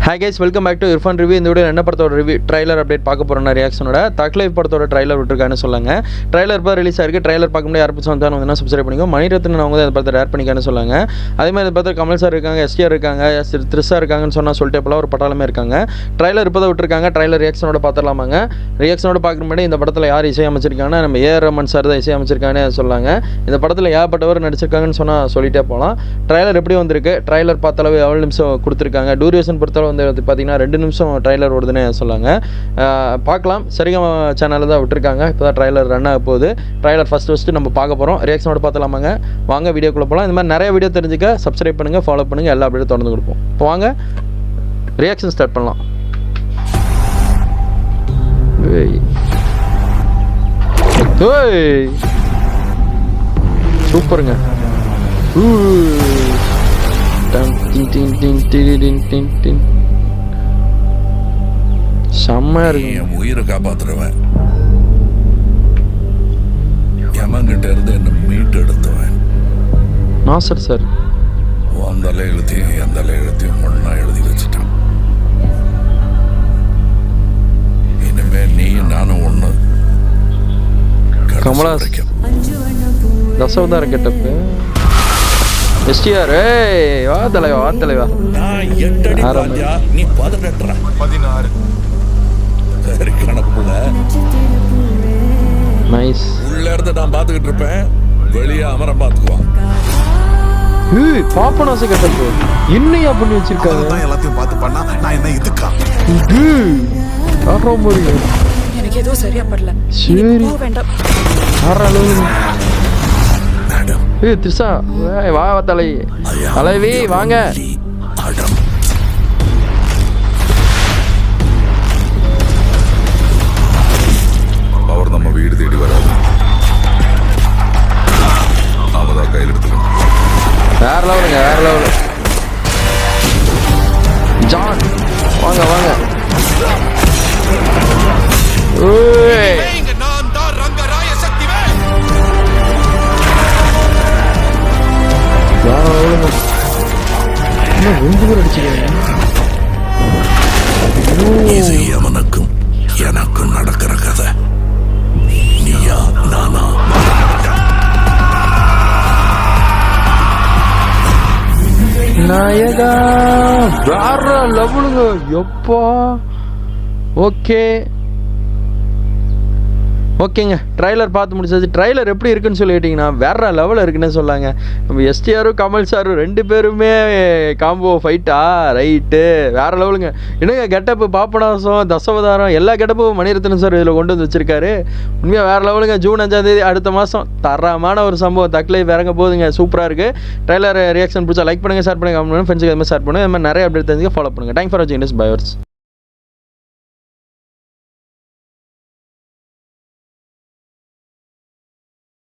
Hi guys, welcome back to Irfan review. இந்த video என்ன படத்தோட ரிவ்யூ ட்ரைலர் அப்டேட் பார்க்க போகிறோம். ரியாக்ஷனோட தக்லைஃப் படத்தோட ட்ரைலர் விட்டுருக்கான்னு சொல்லாங்க. ட்ரைலர் இப்போ ரிலீஸ் ஆயிருக்கு. ட்ரைலர் பார்க்க முடியாது. யாரும் வந்தாலும் வந்து சப்ஸ்கிரைப் பண்ணிக்கோ. மணிரத்னம் அவங்க தான் இந்த படத்தை ரேர் பண்ணிக்கான்னு சொல்லாங்க. அதே மாதிரி இந்த படத்தில் கமல் சார் இருக்காங்க, எஸ்டிஆர் இருக்காங்க, த்ரிஷா இருக்காங்கன்னு சொன்னால் சொல்லிட்டு போல ஒரு பட்டாளமே இருக்காங்க. ட்ரைலர் இப்போ தான் விட்டுருக்காங்க. ட்ரைலர் ரியாக்ஷனோட பார்த்துடலாமாங்க. ரியாக்ஷனோட பார்க்குற முன்னாடி இந்த படத்தில் யார் இசை அமைச்சிருக்காங்கன்னா நம்ம ஏஆர் ரஹ்மான் சார் தான் இசை அமைச்சிருக்காங்கன்னு சொல்லாங்க. இந்த படத்தில் ஏகப்பட்டவர் நடிச்சிருக்காங்கன்னு சொன்னால் சொல்லிட்டே போகலாம். ட்ரைலர் எப்படி வந்திருக்கு, ட்ரைலர் பார்த்தாலவே எவ்வளோ நிமிஷம் கொடுத்துருக்காங்க, டூரேஷன் பொறுத்தளவு வந்து பார்த்தீங்கன்னா 2 நிமிஷம் ட்ரைலர் ஓடுதுன்னு சொல்லாங்க. பார்க்கலாம். சரிகமா சேனலில் தான் விட்டுருக்காங்க. இப்போ தான் ட்ரைலர் ரன் ஆக போகுது. ட்ரைலர் ஃபஸ்ட்டு நம்ம பார்க்க போகிறோம். ரியாக்ஷனோட பார்த்துலாமாங்க. வாங்க வீடியோக்குள்ளே போகலாம். இந்த மாதிரி நிறைய வீடியோ தெரிஞ்சுக்க சப்ஸ்கிரைப் பண்ணுங்கள், ஃபாலோ பண்ணுங்கள், எல்லா வீடியோ தொடர்ந்து கொடுப்போம். இப்போ வாங்க ரியாக்ஷன் ஸ்டார்ட் பண்ணலாம். சூப்பருங்க. செம்மையா இருக்கு. என் உயிரை காப்பாத்துறவன், எமங்கிட்ட இருந்து என்ன மீட்டு எடுத்துவேன். நாசர் சார் அந்த எழுத்தையும் எந்த எழுத்தையும் ஒன்னா எழுதி வச்சுட்டான். இனிமே நீயும் நானும் ஒண்ணு. Kamala Dasavatharam getup STR. வா தலைவா, வா தலைவா. நான் 8 அடி பாத்தியா, நீ 18. 16 சரி கணக்குல. நைஸ். உள்ள இருந்து நான் பாத்துக்கிட்டு இருப்பேன், வெளியே அமரம் பாத்துக்குவான். பாப்பனாச கெட்டப்பு என்னையா பண்ணி வச்சிருக்காங்க. எல்லாத்தையும் பார்த்து பண்ணா நான் என்ன இதுக்கா எனக்கு ஏதோ சரியா படல. சரி வேண்டாம். த்ரிஷா வா தலைவி வாங்க. அவர் நம்ம வீடு தேடி வராது, அவதான் கையில் எடுத்துக்கணும். வேற லெவலுங்க, வேற லெவலு. ஜான் வாங்க வாங்க. இது எவனுக்கும் எனக்கும் நடக்கிற கதை. நீயா நானா? நாயகா வேற லெவலுங்க. எப்பா ஓகேங்க. ட்ரைலர் பார்த்து முடிச்சாச்சு. ட்ரைலர் எப்படி இருக்குன்னு சொல்லிட்டீங்கன்னா வேற லெவலில் இருக்குன்னு சொல்லாங்க. நம்ம எஸ்டிஆரும் கமல் சாரும் 2 பேருமே காம்போ ஃபைட்டா ரைட்டு வேற லெவலுங்க. என்னங்க கெட்டப்பு, பாப்பனாசம், தசவதாரம் எல்லா கெட்டப்பும் மணிரத்னம் சார் இதில் கொண்டு வந்து வச்சிருக்காரு. உண்மையாக வேற லெவலுங்க. ஜூன் 5ஆம் தேதி அடுத்த மாதம் தரமான ஒரு சம்பவம் தக்லைஃப் இறங்க போகுதுங்க. சூப்பராக இருக்குது. ட்ரைலர் ரியாக்ஷன் பிடிச்சா லைக் பண்ணுங்கள், ஷேர் பண்ணுங்கள், கமெண்ட் பண்ணுங்கள், ஃப்ரெண்ட்ஸுக்கு அது மாதிரி ஷேர் பண்ணுங்கள். இது மாதிரி நிறைய அப்டேட் தெரிஞ்சுக்க ஃபாலோ பண்ணுங்கள். தேங்க்ஸ் ஃபார் வாட்சிங் திஸ் பை.